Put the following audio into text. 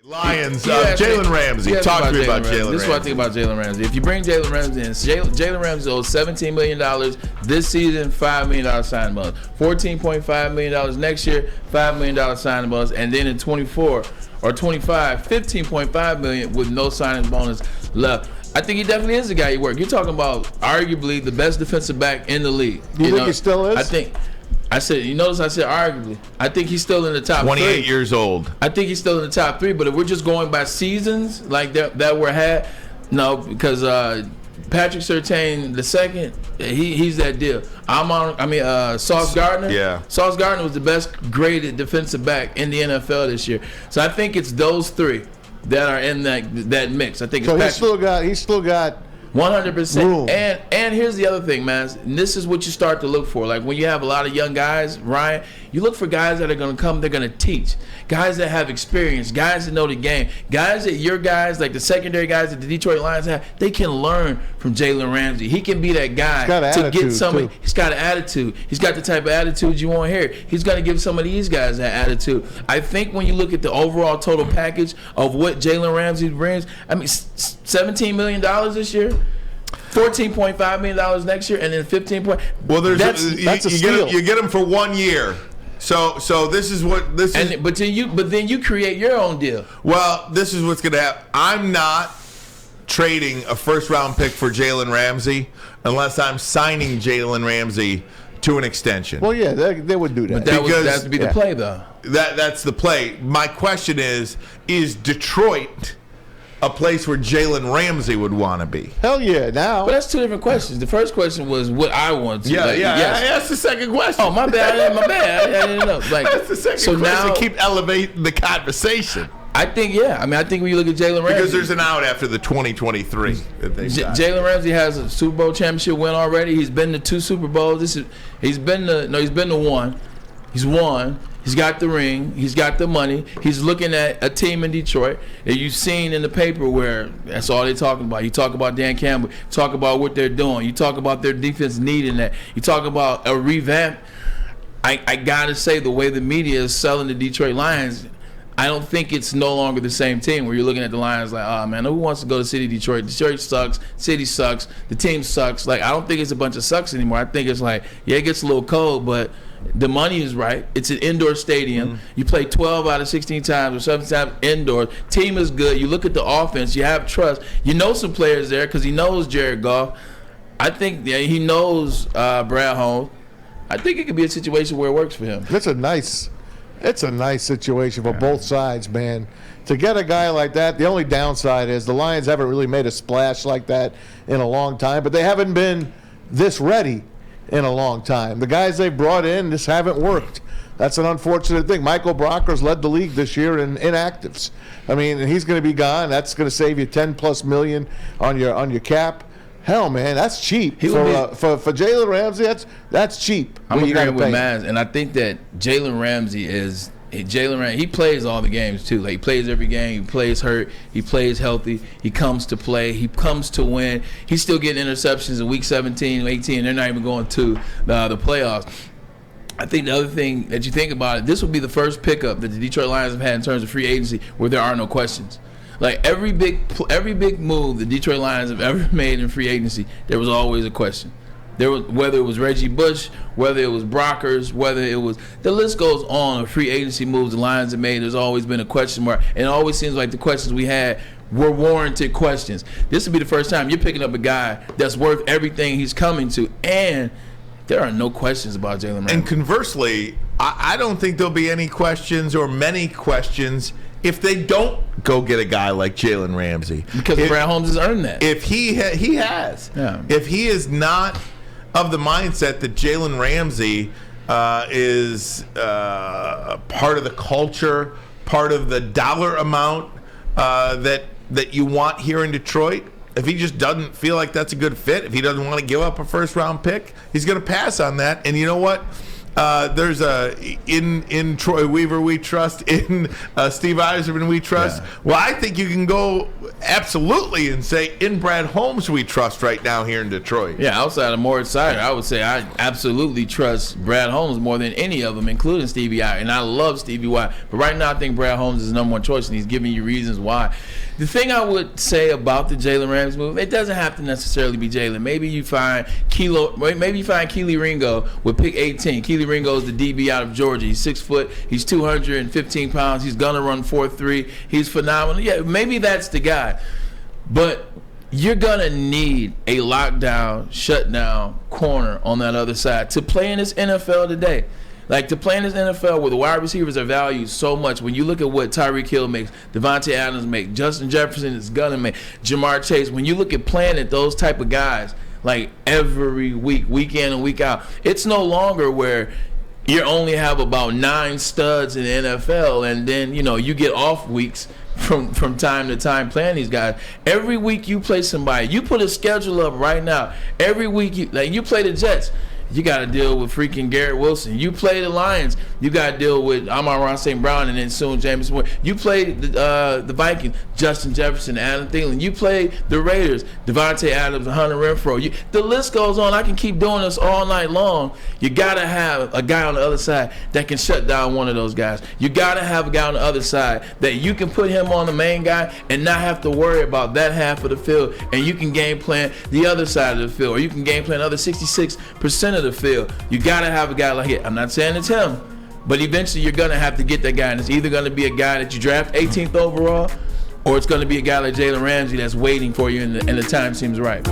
Lions, Jalen Ramsey. Talk to me about Jalen Ramsey. This is what I think about Jalen Ramsey. If you bring Jalen Ramsey in, Jalen Ramsey owes $17 million this season, $5 million signing bonus. $14.5 million next year, $5 million signing bonus. And then in 24 or 25, $15.5 million with no signing bonus left. I think he definitely is the guy you work. You're talking about arguably the best defensive back in the league. You think he still is? I said arguably. I think he's still in the top 28 3. years old. I think he's still in the top 3, but if we're just going by seasons like that were had, no, because Patrick Surtain II, he's that deal. Sauce Gardner. Yeah. Sauce Gardner was the best graded defensive back in the NFL this year. So I think it's those 3 that are in that mix. I think so. It's He still got 100%. And here's the other thing, man. And this is what you start to look for. Like when you have a lot of young guys, Ryan, you look for guys that are going to come, they're going to teach. Guys that have experience, guys that know the game. Guys that your guys, like the secondary guys that the Detroit Lions have, they can learn from Jalen Ramsey. He can be that guy to get somebody. He's got an attitude. He's got the type of attitude you want here. He's going to give some of these guys that attitude. I think when you look at the overall total package of what Jalen Ramsey brings, $17 million this year, $14.5 million next year, and then $15. Well, that's a steal. You get him for 1 year. So this is what this is. But then you create your own deal. Well, this is what's going to happen. I'm not trading a first-round pick for Jalen Ramsey unless I'm signing Jalen Ramsey to an extension. Well, yeah, they would do that. But that would be the play, though. That's the play. My question is Detroit a place where Jalen Ramsey would want to be? Hell yeah, now. But that's 2 different questions. The first question was what I want to. Yes. That's the second question. Oh, my bad. I didn't know. That's the second question. Now, keep elevating the conversation. I think when you look at Jalen Ramsey, because there's an out after the 2023 that they've got. Jalen Ramsey has a Super Bowl championship win already. He's been to 2 Super Bowls. He's been to 1. He's won. He's got the ring. He's got the money. He's looking at a team in Detroit that you've seen in the paper where that's all they're talking about. You talk about Dan Campbell. You talk about what they're doing. You talk about their defense needing that. You talk about a revamp. I got to say, the way the media is selling the Detroit Lions, I don't think it's no longer the same team where you're looking at the Lions like, oh, man, who wants to go to City Detroit? Detroit sucks. City sucks. The team sucks. Like, I don't think it's a bunch of sucks anymore. I think it's like, yeah, it gets a little cold, but the money is right. It's an indoor stadium. Mm-hmm. You play 12 out of 16 times or 17 times indoors. Team is good. You look at the offense. You have trust. You know some players there because he knows Jared Goff. I think he knows Brad Holmes. I think it could be a situation where it works for him. It's a nice situation for both sides, man. To get a guy like that, the only downside is the Lions haven't really made a splash like that in a long time, but they haven't been this ready in a long time. The guys they brought in just haven't worked. That's an unfortunate thing. Michael Brockers led the league this year in inactives. I mean, he's going to be gone. That's going to save you $10+ million on your cap. Hell, man, that's cheap for Jalen Ramsey. That's cheap. I'm agreeing with Maz, and I think that Jalen Ramsey is. He plays all the games too. Like, he plays every game. He plays hurt. He plays healthy. He comes to play. He comes to win. He's still getting interceptions in week 17, 18. They're not even going to the playoffs. I think the other thing that you think about it, this will be the first pickup that the Detroit Lions have had in terms of free agency where there are no questions. Like, every big move the Detroit Lions have ever made in free agency, there was always a question. Whether it was Reggie Bush, whether it was Brockers, whether it was the list goes on of free agency moves the Lions have made. There's always been a question mark, and it always seems like the questions we had were warranted questions. This will be the first time you're picking up a guy that's worth everything he's coming to, and there are no questions about Jalen Ramsey. And conversely, I don't think there'll be any questions or many questions if they don't go get a guy like Jalen Ramsey. Because Brad Holmes has earned that. If he has. Yeah. If he is not of the mindset that Jalen Ramsey is part of the culture, part of the dollar amount that you want here in Detroit, if he just doesn't feel like that's a good fit, if he doesn't want to give up a first-round pick, he's going to pass on that. And you know what? There's in Troy Weaver we trust, in Steve Eiserman we trust. Yeah. Well, I think you can go absolutely and say in Brad Holmes we trust right now here in Detroit. Yeah, outside of Morris Sider, I would say I absolutely trust Brad Holmes more than any of them, including Stevie I. And I love Stevie Y. But right now I think Brad Holmes is the number one choice, and he's giving you reasons why. The thing I would say about the Jalen Ramsey move, it doesn't have to necessarily be Jalen. Maybe you find Keely Ringo with pick 18. Keely Ringo is the DB out of Georgia. He's 6 foot. He's 215 pounds. He's gonna run 4.3. He's phenomenal. Yeah, maybe that's the guy. But you're gonna need a lockdown, shutdown corner on that other side to play in this NFL today. Like, to play in this NFL where the wide receivers are valued so much, when you look at what Tyreek Hill makes, Devontae Adams makes, Justin Jefferson is gonna make, Jamar Chase, when you look at playing at those type of guys, like every week, week in and week out, it's no longer where you only have about 9 studs in the NFL, and then you get off weeks from time to time playing these guys. Every week you play somebody. You put a schedule up right now. Every week you play the Jets. You got to deal with freaking Garrett Wilson. You play the Lions. You got to deal with Amon-Ra St. Brown and then soon Jameson Ward. You play the Vikings, Justin Jefferson, Adam Thielen. You play the Raiders, Devontae Adams, Hunter Renfrow. The list goes on. I can keep doing this all night long. You got to have a guy on the other side that can shut down one of those guys. You got to have a guy on the other side that you can put him on the main guy and not have to worry about that half of the field, and you can game plan the other side of the field, or you can game plan the other 66% of the field. You got to have a guy like it. I'm not saying it's him, but eventually you're going to have to get that guy, and it's either going to be a guy that you draft 18th overall, or it's going to be a guy like Jalen Ramsey that's waiting for you and the time seems right.